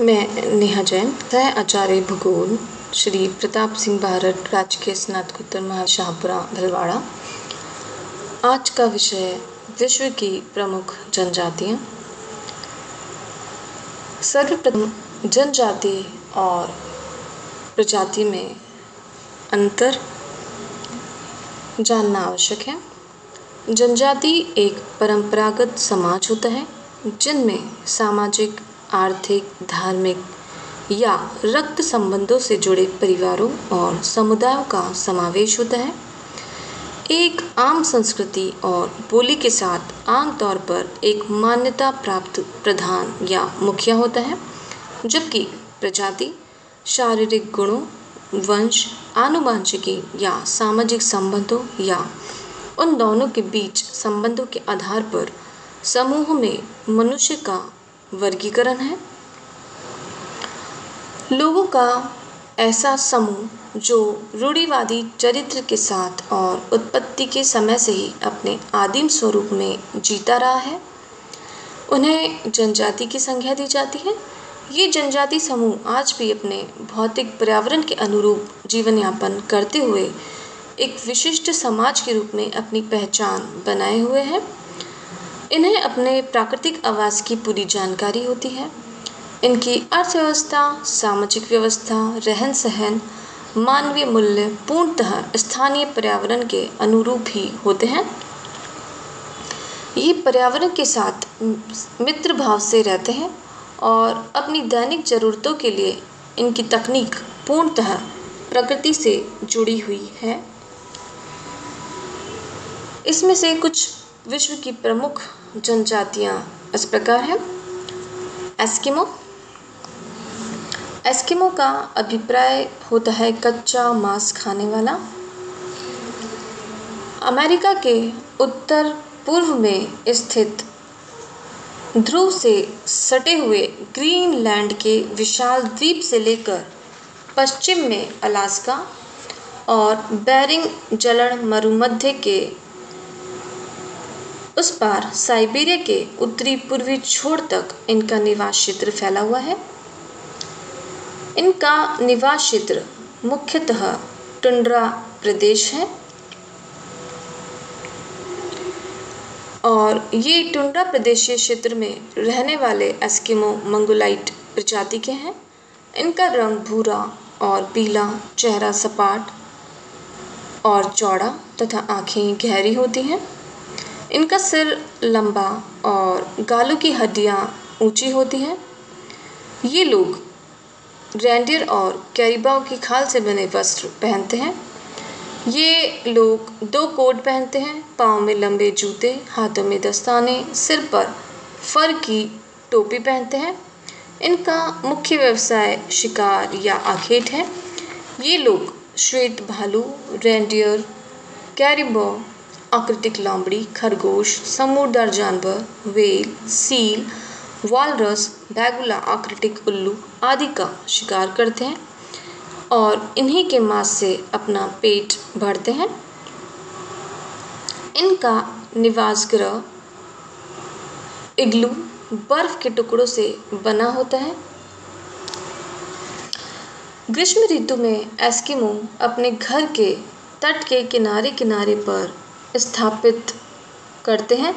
मैं नेहा जैन, सह आचार्य भूगोल श्री प्रताप सिंह भारत राजकीय स्नातकोत्तर महाशाहपुरा भीलवाड़ा। आज का विषय विश्व की प्रमुख जनजातियाँ। सर्वप्रथम जनजाति और प्रजाति में अंतर जानना आवश्यक है। जनजाति एक परंपरागत समाज होता है जिनमें सामाजिक, आर्थिक, धार्मिक या रक्त संबंधों से जुड़े परिवारों और समुदायों का समावेश होता है। एक आम संस्कृति और बोली के साथ आमतौर पर एक मान्यता प्राप्त प्रधान या मुखिया होता है, जबकि प्रजाति शारीरिक गुणों, वंश, आनुवंशिकी या सामाजिक संबंधों या उन दोनों के बीच संबंधों के आधार पर समूह में मनुष्य का वर्गीकरण है। लोगों का ऐसा समूह जो रूढ़िवादी चरित्र के साथ और उत्पत्ति के समय से ही अपने आदिम स्वरूप में जीता रहा है, उन्हें जनजाति की संज्ञा दी जाती है। ये जनजाति समूह आज भी अपने भौतिक पर्यावरण के अनुरूप जीवन यापन करते हुए एक विशिष्ट समाज के रूप में अपनी पहचान बनाए हुए हैं। इन्हें अपने प्राकृतिक आवास की पूरी जानकारी होती है। इनकी अर्थव्यवस्था, सामाजिक व्यवस्था, रहन सहन, मानवीय मूल्य पूर्णतः स्थानीय पर्यावरण के अनुरूप ही होते हैं। ये पर्यावरण के साथ मित्र भाव से रहते हैं और अपनी दैनिक जरूरतों के लिए इनकी तकनीक पूर्णतः प्रकृति से जुड़ी हुई है। इसमें से कुछ विश्व की प्रमुख जनजातियां इस प्रकार हैं। एस्किमो का अभिप्राय होता है कच्चा मांस खाने वाला। अमेरिका के उत्तर पूर्व में स्थित ध्रुव से सटे हुए ग्रीनलैंड के विशाल द्वीप से लेकर पश्चिम में अलास्का और बेरिंग जलन मरुमध्य के उस पार साइबेरिया के उत्तरी पूर्वी छोर तक इनका निवास क्षेत्र फैला हुआ है। इनका निवास क्षेत्र मुख्यतः टुंड्रा प्रदेश है और ये टुंड्रा प्रदेशीय क्षेत्र में रहने वाले एस्किमो मंगोलाइट प्रजाति के हैं। इनका रंग भूरा और पीला, चेहरा सपाट और चौड़ा तथा आँखें गहरी होती हैं। इनका सिर लंबा और गालों की हड्डियाँ ऊंची होती हैं। ये लोग रेंडियर और कैरिबाओ की खाल से बने वस्त्र पहनते हैं। ये लोग 2 कोट पहनते हैं, पाँव में लंबे जूते, हाथों में दस्ताने, सिर पर फर की टोपी पहनते हैं। इनका मुख्य व्यवसाय शिकार या आखेट है। ये लोग श्वेत भालू, रेंडियर, कैरिबो, आकृतिक लांबड़ी, खरगोश, समुद्रदार जानवर, व्हेल, सील, वालरस, बैगुला, आकृतिक उल्लू आदि का शिकार करते हैं और इन्हीं के मांस से अपना पेट भरते हैं। इनका निवास गृह इग्लू बर्फ के टुकड़ों से बना होता है। ग्रीष्म ऋतु में एस्किमो अपने घर के तट के किनारे किनारे पर स्थापित करते हैं।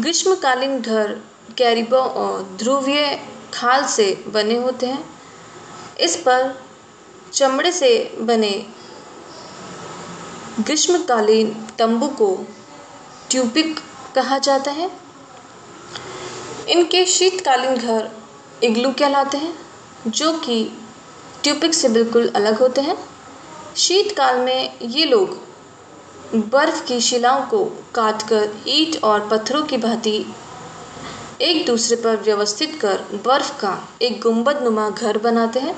ग्रीष्मकालीन घर कैरिबो और ध्रुवीय खाल से बने होते हैं। इस पर चमड़े से बने ग्रीष्मकालीन तंबू को ट्यूपिक कहा जाता है। इनके शीतकालीन घर इग्लू कहलाते हैं, जो कि ट्यूपिक से बिल्कुल अलग होते हैं। शीतकाल में ये लोग बर्फ की शिलाओं को काटकर ईंट और पत्थरों की भांति एक दूसरे पर व्यवस्थित कर बर्फ का एक गुंबदनुमा घर बनाते हैं,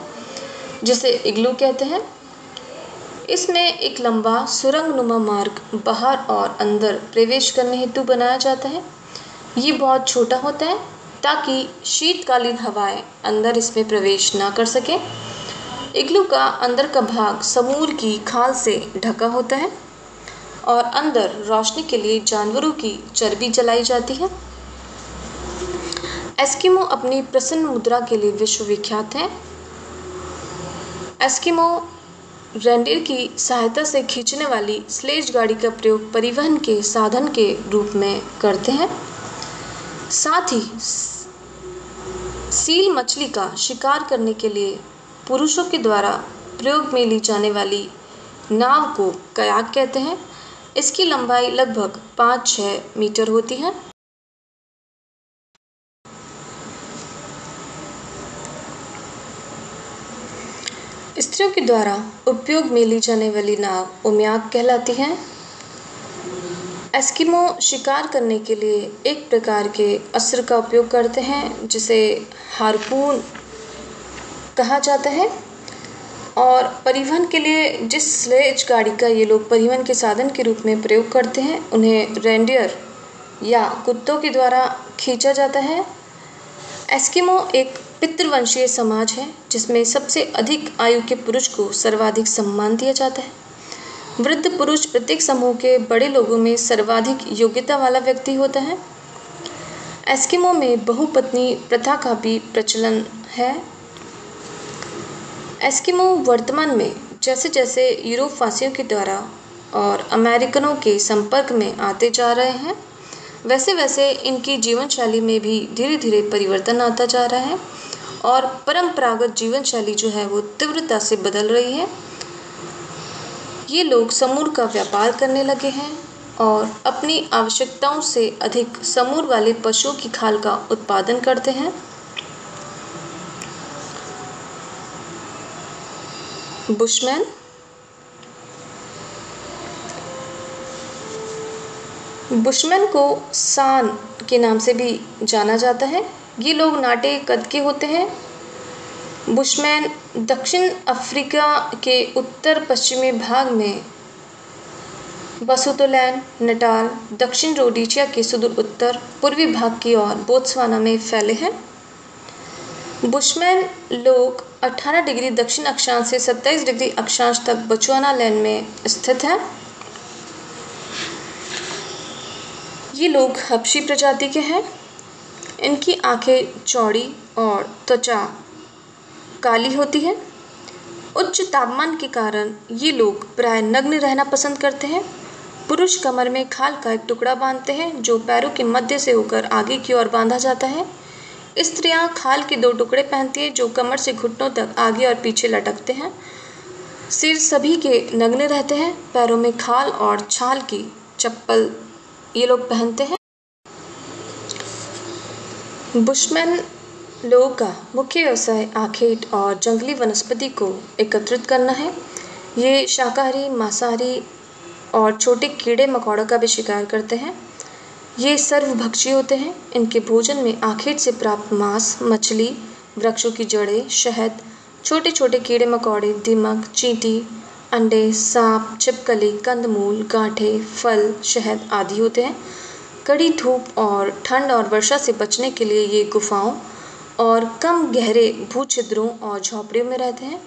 जिसे इग्लू कहते हैं। इसमें एक लंबा सुरंगनुमा मार्ग बाहर और अंदर प्रवेश करने हेतु बनाया जाता है। ये बहुत छोटा होता है ताकि शीतकालीन हवाएं अंदर इसमें प्रवेश ना कर सकें। इग्लू का अंदर का भाग समूर की खाल से ढका होता है और अंदर रोशनी के लिए जानवरों की चर्बी जलाई जाती है। एस्किमो अपनी प्रसन्न मुद्रा के लिए विश्वविख्यात हैं। एस्किमो रेंडियर की सहायता से खींचने वाली स्लेज गाड़ी का प्रयोग परिवहन के साधन के रूप में करते हैं। साथ ही सील मछली का शिकार करने के लिए पुरुषों के द्वारा प्रयोग में ली जाने वाली नाव को कयाक कहते हैं। इसकी लंबाई लगभग 5-6 मीटर होती है। स्त्रियों के द्वारा उपयोग में ली जाने वाली नाव उम्याक कहलाती है। एस्किमो शिकार करने के लिए एक प्रकार के अस्त्र का उपयोग करते हैं जिसे हार्पून कहा जाता है, और परिवहन के लिए जिस स्लेज गाड़ी का ये लोग परिवहन के साधन के रूप में प्रयोग करते हैं उन्हें रेंडियर या कुत्तों के द्वारा खींचा जाता है। एस्किमो एक पितृवंशीय समाज है जिसमें सबसे अधिक आयु के पुरुष को सर्वाधिक सम्मान दिया जाता है। वृद्ध पुरुष प्रत्येक समूह के बड़े लोगों में सर्वाधिक योग्यता वाला व्यक्ति होता है। एस्किमो में बहुपत्नी प्रथा का भी प्रचलन है। एस्किमो वर्तमान में जैसे जैसे यूरोप वासियों के द्वारा और अमेरिकनों के संपर्क में आते जा रहे हैं, वैसे वैसे इनकी जीवन शैली में भी धीरे धीरे परिवर्तन आता जा रहा है और परंपरागत जीवन शैली जो है वो तीव्रता से बदल रही है। ये लोग समूर का व्यापार करने लगे हैं और अपनी आवश्यकताओं से अधिक समूर वाले पशुओं की खाल का उत्पादन करते हैं। बुशमैन बुशमैन को सान के नाम से भी जाना जाता है। ये लोग नाटे कद के होते हैं। बुशमैन दक्षिण अफ्रीका के उत्तर पश्चिमी भाग में बसुतोलैंड, नटाल, दक्षिण रोडेशिया के सुदूर उत्तर पूर्वी भाग की ओर बोत्सवाना में फैले हैं। बुशमैन लोग 18 डिग्री दक्षिण अक्षांश से 27 डिग्री अक्षांश तक बोत्सवाना लैंड में स्थित हैं। ये लोग हबशी प्रजाति के हैं। इनकी आंखें चौड़ी और त्वचा काली होती है। उच्च तापमान के कारण ये लोग प्राय नग्न रहना पसंद करते हैं। पुरुष कमर में खाल का एक टुकड़ा बांधते हैं जो पैरों के मध्य से होकर आगे की ओर बांधा जाता है। स्त्रियां खाल के 2 टुकड़े पहनती हैं जो कमर से घुटनों तक आगे और पीछे लटकते हैं। सिर सभी के नग्न रहते हैं। पैरों में खाल और छाल की चप्पल ये लोग पहनते हैं। बुशमैन लोगों का मुख्य व्यवसाय आखेट और जंगली वनस्पति को एकत्रित करना है। ये शाकाहारी, मांसाहारी और छोटे कीड़े मकोड़ों का भी शिकार करते हैं। ये सर्वभक्षी होते हैं। इनके भोजन में आखेट से प्राप्त मांस, मछली, वृक्षों की जड़ें, शहद, छोटे छोटे कीड़े मकोड़े, दीमक, चींटी, अंडे, सांप, छिपकली, कंदमूल, गांठे, फल, शहद आदि होते हैं। कड़ी धूप और ठंड और वर्षा से बचने के लिए ये गुफाओं और कम गहरे भूछिद्रों और झोपड़ियों में रहते हैं।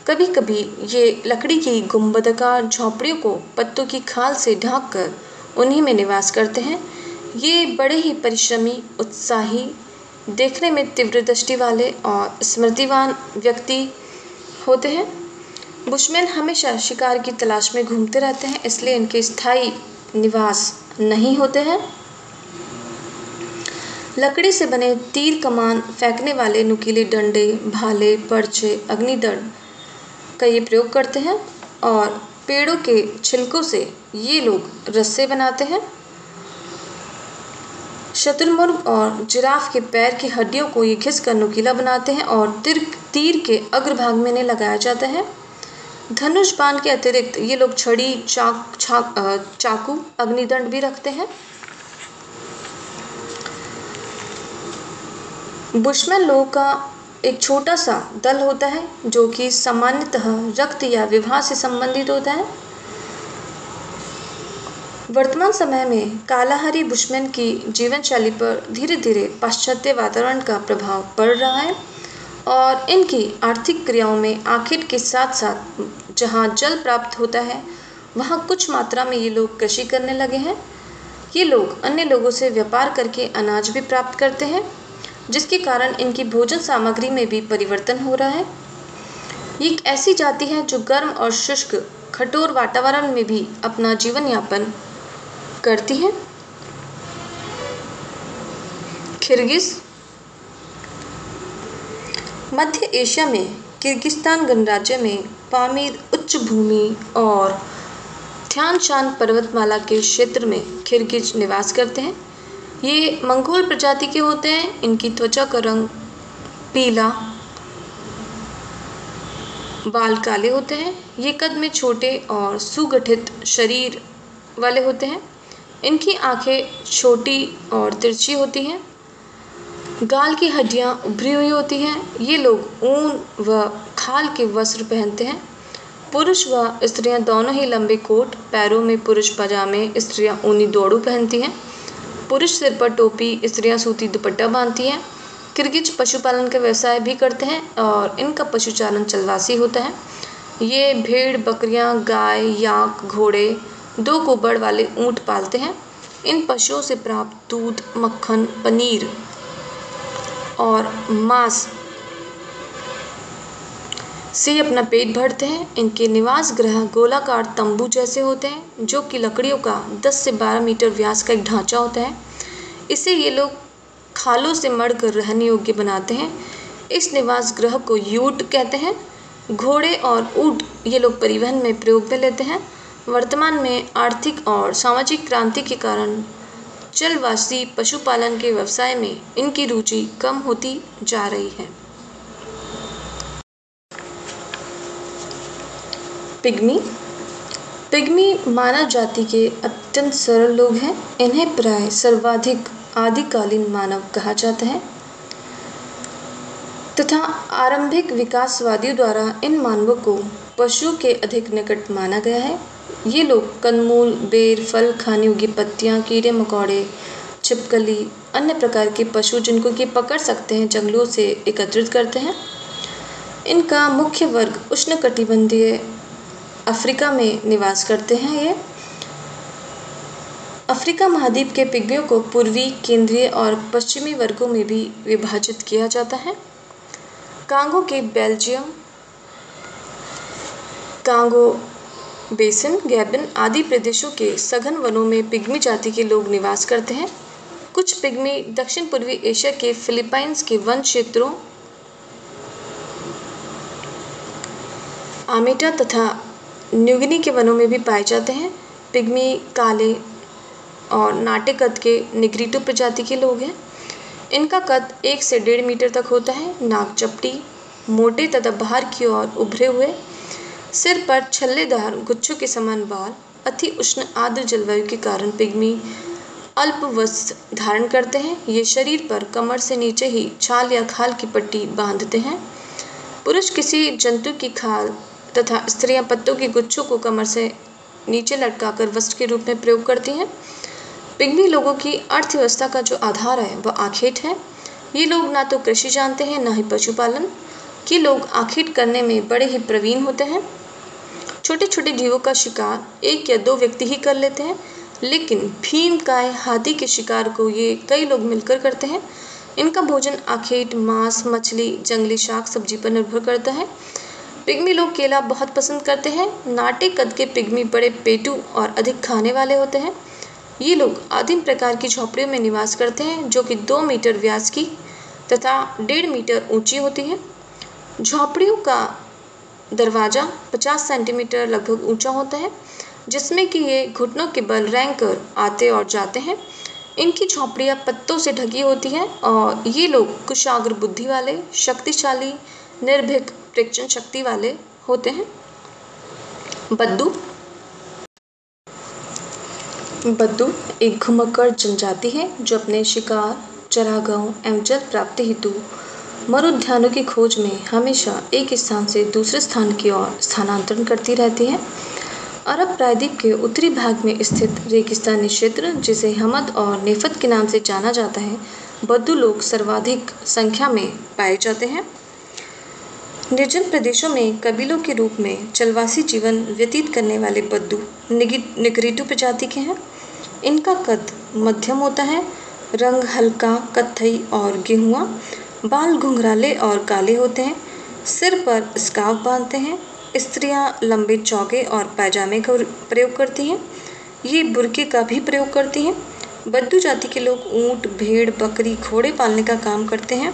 कभी कभी ये लकड़ी की गुंबदाकार झोपड़ियों को पत्तों की खाल से ढककर उन्हीं में निवास करते हैं। ये बड़े ही परिश्रमी, उत्साही, देखने में तीव्र दृष्टि वाले और स्मृतिवान व्यक्ति होते हैं। बुशमैन हमेशा शिकार की तलाश में घूमते रहते हैं, इसलिए इनके स्थायी निवास नहीं होते हैं। लकड़ी से बने तीर कमान फेंकने वाले नुकीले डंडे, भाले, पर्चे, अग्निदंड का ये प्रयोग करते हैं और पेड़ों के छिलकों से ये लोग रस्से बनाते हैं। शतुरमुर्ग और जिराफ के पैर की हड्डियों को ये घिसकर नुकीला बनाते हैं और तीर के अग्रभाग में इन्हें लगाया जाता है। धनुष बाण के अतिरिक्त ये लोग छड़ी, चाकू, अग्निदंड भी रखते हैं। बुशमैन लोगों का एक छोटा सा दल होता है जो कि सामान्यतः रक्त या विवाह से संबंधित होता है। वर्तमान समय में कालाहारी बुशमैन की जीवन शैली पर धीरे धीरे पाश्चात्य वातावरण का प्रभाव पड़ रहा है और इनकी आर्थिक क्रियाओं में आखेट के साथ साथ जहाँ जल प्राप्त होता है वहाँ कुछ मात्रा में ये लोग कृषि करने लगे हैं। ये लोग अन्य लोगों से व्यापार करके अनाज भी प्राप्त करते हैं। जिसके कारण इनकी भोजन सामग्री में भी परिवर्तन हो रहा है। ये एक ऐसी जाति है जो गर्म और शुष्क कठोर वातावरण में भी अपना जीवन यापन करती है। किर्गिज। मध्य एशिया में किर्गिस्तान गणराज्य में पामीर उच्च भूमि और थियान शान पर्वतमाला के क्षेत्र में किर्गिज निवास करते हैं। ये मंगोल प्रजाति के होते हैं। इनकी त्वचा का रंग पीला, बाल काले होते हैं। ये कद में छोटे और सुगठित शरीर वाले होते हैं। इनकी आंखें छोटी और तिरछी होती हैं। गाल की हड्डियां उभरी हुई होती हैं। ये लोग ऊन व खाल के वस्त्र पहनते हैं। पुरुष व स्त्रियां दोनों ही लंबे कोट, पैरों में पुरुष पजामे, स्त्रियां ऊनी दोड़ू पहनती हैं। पुरुष सिर पर टोपी, स्त्रियां सूती दुपट्टा बांधती हैं। किर्गिज पशुपालन का व्यवसाय भी करते हैं और इनका पशुचालन चलवासी होता है। ये भेड़, बकरियां, गाय, याक, घोड़े, 2 कुबड़ वाले ऊंट पालते हैं। इन पशुओं से प्राप्त दूध, मक्खन, पनीर और मांस से अपना पेट भरते हैं। इनके निवास गृह गोलाकार तंबू जैसे होते हैं, जो कि लकड़ियों का 10 से 12 मीटर व्यास का एक ढांचा होता है। इसे ये लोग खालों से मढ़कर रहने योग्य बनाते हैं। इस निवास गृह को यूट कहते हैं। घोड़े और ऊंट ये लोग परिवहन में प्रयोग में लेते हैं। वर्तमान में आर्थिक और सामाजिक क्रांति के कारण चलवासी पशुपालन के व्यवसाय में इनकी रुचि कम होती जा रही है। पिग्मी। पिग्मी मानव जाति के अत्यंत सरल लोग हैं। इन्हें प्राय सर्वाधिक आदिकालीन मानव कहा जाता है तथा आरंभिक विकासवादियों द्वारा इन मानवों को पशुओं के अधिक निकट माना गया है। ये लोग कंदमूल, बेर, फल, खाने योग्य पत्तियां, कीड़े मकोड़े, छिपकली, अन्य प्रकार के पशु जिनको कि पकड़ सकते हैं, जंगलों से एकत्रित करते हैं। इनका मुख्य वर्ग उष्णकटिबंधीय अफ्रीका में निवास करते हैं। ये अफ्रीका महाद्वीप के पिग्मियों को पूर्वी, केंद्रीय और पश्चिमी वर्गों में भी विभाजित किया जाता है। कांगो के बेल्जियम, कांगो बेसिन, गैबन आदि प्रदेशों के सघन वनों में पिग्मी जाति के लोग निवास करते हैं। कुछ पिग्मी दक्षिण पूर्वी एशिया के फिलीपाइंस के वन क्षेत्रों, आमेटा तथा न्यूगिनी के वनों में भी पाए जाते हैं। पिग्मी काले और नाटे कद के निग्रिटो प्रजाति के लोग हैं। इनका कद 1 से 1.5 मीटर तक होता है। नाक चपटी, मोटे तथा बाहर की ओर उभरे हुए, सिर पर छल्लेदार गुच्छों के समान बाल। अति उष्ण आर्द्र जलवायु के कारण पिग्मी अल्प वस्त्र धारण करते हैं। ये शरीर पर कमर से नीचे ही छाल या खाल की पट्टी बांधते हैं। पुरुष किसी जंतु की खाल तथा स्त्रियां पत्तों के गुच्छों को कमर से नीचे लटकाकर वस्त्र के रूप में प्रयोग करती हैं। पिग्मी लोगों की अर्थव्यवस्था का जो आधार है वह आखेट है। ये लोग ना तो कृषि जानते हैं, ना ही पशुपालन। ये लोग आखेट करने में बड़े ही प्रवीण होते हैं। छोटे छोटे जीवों का शिकार 1 या 2 व्यक्ति ही कर लेते हैं, लेकिन भीम, काय, हाथी के शिकार को ये कई लोग मिलकर करते हैं। इनका भोजन आखेट, मांस, मछली, जंगली शाक सब्जी पर निर्भर करता है। पिग्मी लोग केला बहुत पसंद करते हैं। नाटे कद के पिग्मी बड़े पेटू और अधिक खाने वाले होते हैं। ये लोग आदिम प्रकार की झोपड़ियों में निवास करते हैं, जो कि 2 मीटर व्यास की तथा 1.5 मीटर ऊंची होती है। झोपड़ियों का दरवाजा 50 सेंटीमीटर लगभग ऊंचा होता है, जिसमें कि ये घुटनों के बल रेंग कर आते और जाते हैं। इनकी झोपड़ियाँ पत्तों से ढकी होती हैं और ये लोग कुशाग्र बुद्धि वाले, शक्तिशाली, निर्भीक प्रेक्षण शक्ति वाले होते हैं। बद्दू। बद्दू एक घुमक्कड़ जनजाति है जो अपने शिकार, चरागाहों एवं जल प्राप्ति हेतु मरुद्यानों की खोज में हमेशा एक स्थान से दूसरे स्थान की ओर स्थानांतरण करती रहती है। अरब प्रायद्वीप के उत्तरी भाग में स्थित रेगिस्तानी क्षेत्र, जिसे हमद और नेफत के नाम से जाना जाता है, बद्दू लोग सर्वाधिक संख्या में पाए जाते हैं। निर्जन प्रदेशों में कबीलों के रूप में चलवासी जीवन व्यतीत करने वाले बद्दू निग्रिटो प्रजाति के हैं। इनका कद मध्यम होता है। रंग हल्का कत्थई और गेहुआ, बाल घुंघराले और काले होते हैं, सिर पर स्कार्फ बांधते हैं। स्त्रियां लंबे चौके और पैजामे का प्रयोग करती हैं। ये बुर्के का भी प्रयोग करती हैं। बद्दू जाति के लोग ऊंट, भेड़, बकरी, घोड़े पालने का काम करते हैं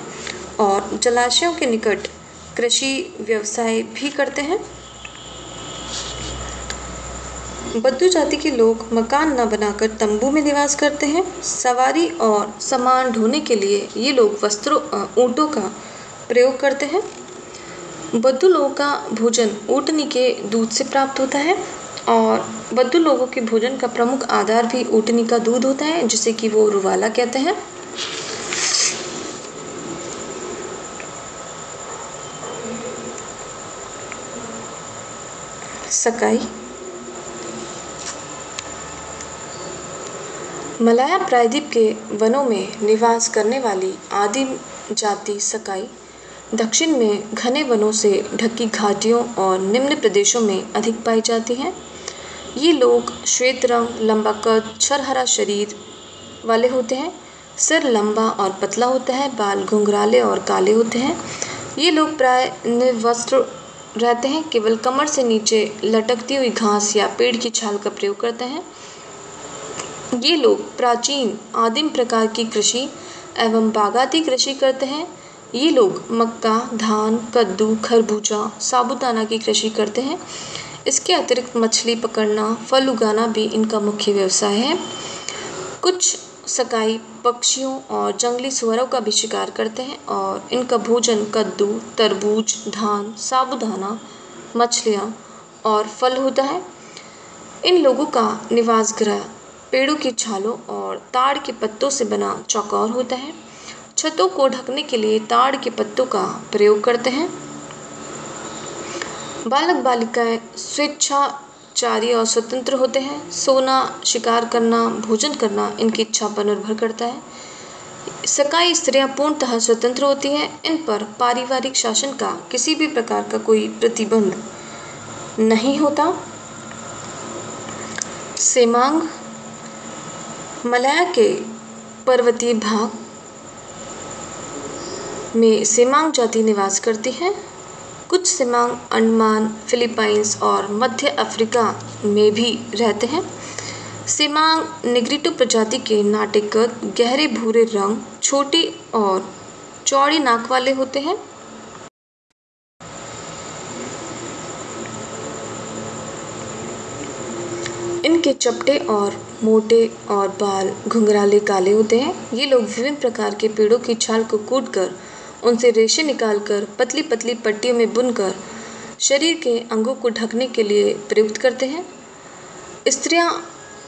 और जलाशयों के निकट कृषि व्यवसाय भी करते हैं। बद्दू जाति के लोग मकान न बनाकर तंबू में निवास करते हैं। सवारी और सामान ढोने के लिए ये लोग ऊँटों का प्रयोग करते हैं। बद्दू लोगों का भोजन ऊँटनी के दूध से प्राप्त होता है और बद्दू लोगों के भोजन का प्रमुख आधार भी ऊँटनी का दूध होता है, जिसे कि वो रुवाला कहते हैं। सकाई। मलाया प्रायद्वीप के वनों में निवास करने वाली आदिम जाति सकाई दक्षिण में घने वनों से ढकी घाटियों और निम्न प्रदेशों में अधिक पाई जाती हैं। ये लोग श्वेत रंग, लंबा कद, छरहरा शरीर वाले होते हैं। सिर लंबा और पतला होता है, बाल घुंघराले और काले होते हैं। ये लोग प्राय निर्वस्त्र रहते हैं, केवल कमर से नीचे लटकती हुई घास या पेड़ की छाल का प्रयोग करते हैं। ये लोग प्राचीन आदिम प्रकार की कृषि एवं बागाती कृषि करते हैं। ये लोग मक्का, धान, कद्दू, खरबूजा, साबूदाना की कृषि करते हैं। इसके अतिरिक्त मछली पकड़ना, फल उगाना भी इनका मुख्य व्यवसाय है। कुछ सकाई पक्षियों और जंगली सुअरों का भी शिकार करते हैं और इनका भोजन कद्दू, तरबूज, धान, साबूदाना, मछलियाँ और फल होता है। इन लोगों का निवास गृह पेड़ों की छालों और ताड़ के पत्तों से बना चौकोर होता है। छतों को ढकने के लिए ताड़ के पत्तों का प्रयोग करते हैं। बालक बालिकाएं स्वेच्छाचारी और स्वतंत्र होते हैं। सोना, शिकार करना, भोजन करना इनकी इच्छा पर निर्भर करता है। सकाई स्त्रियां पूर्णतः स्वतंत्र होती हैं। इन पर पारिवारिक शासन का किसी भी प्रकार का कोई प्रतिबंध नहीं होता। सेमांग। मलाया के पर्वतीय भाग में सेमांग जाति निवास करती है। कुछ सेमांग अंडमान, फिलीपाइंस और मध्य अफ्रीका में भी रहते हैं। सेमांग निग्रिटो प्रजाति के नाटे कद, गहरे भूरे रंग, छोटी और चौड़ी नाक वाले होते हैं। इनके चपटे और मोटे और बाल घुंघराले काले होते हैं। ये लोग विभिन्न प्रकार के पेड़ों की छाल को कूटकर उनसे रेशे निकालकर पतली पतली पट्टियों में बुनकर शरीर के अंगों को ढकने के लिए प्रयुक्त करते हैं। स्त्रियां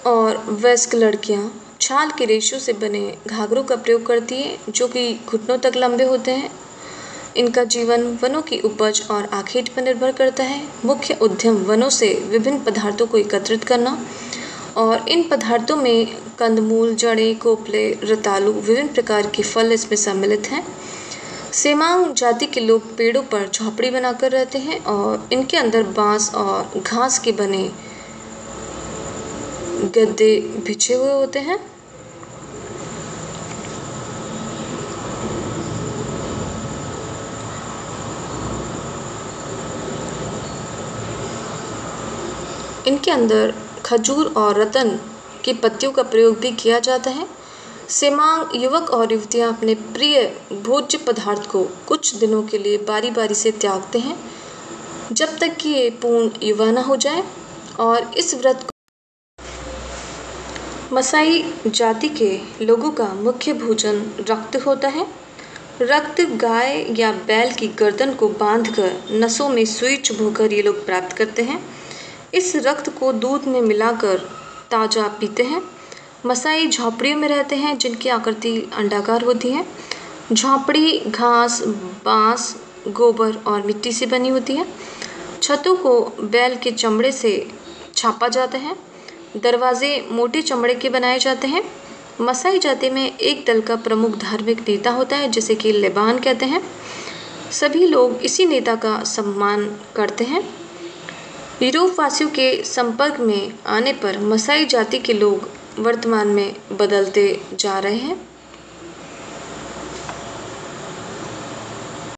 और वयस्क लड़कियां छाल के रेशों से बने घाघरों का प्रयोग करती हैं, जो कि घुटनों तक लंबे होते हैं। इनका जीवन वनों की उपज और आखेट पर निर्भर करता है। मुख्य उद्यम वनों से विभिन्न पदार्थों को एकत्रित करना और इन पदार्थों में कंदमूल, जड़ें, कोपले, रतालू, विभिन्न प्रकार के फल इसमें सम्मिलित हैं। सेमांग जाति के लोग पेड़ों पर झोपड़ी बनाकर रहते हैं और इनके अंदर बांस और घास के बने गद्दे बिछे हुए होते हैं। इनके अंदर खजूर और रतन की पत्तियों का प्रयोग भी किया जाता है। सेमांग युवक और युवतियां अपने प्रिय भोज्य पदार्थ को कुछ दिनों के लिए बारी बारी से त्यागते हैं, जब तक कि ये पूर्ण युवा न हो जाए, और इस व्रत को मसाई जाति के लोगों का मुख्य भोजन रक्त होता है। रक्त गाय या बैल की गर्दन को बांधकर नसों में सुई चुभोकर ये लोग प्राप्त करते हैं। इस रक्त को दूध में मिलाकर ताज़ा पीते हैं। मसाई झोपड़ियों में रहते हैं, जिनकी आकृति अंडाकार होती है। झोपड़ी घास, बांस, गोबर और मिट्टी से बनी होती है। छतों को बैल के चमड़े से छापा जाता है। दरवाजे मोटे चमड़े के बनाए जाते हैं। मसाई जाति में एक दल का प्रमुख धार्मिक नेता होता है, जिसे कि लेबान कहते हैं। सभी लोग इसी नेता का सम्मान करते हैं। यूरोप वासियों के संपर्क में आने पर मसाई जाति के लोग वर्तमान में बदलते जा रहे हैं।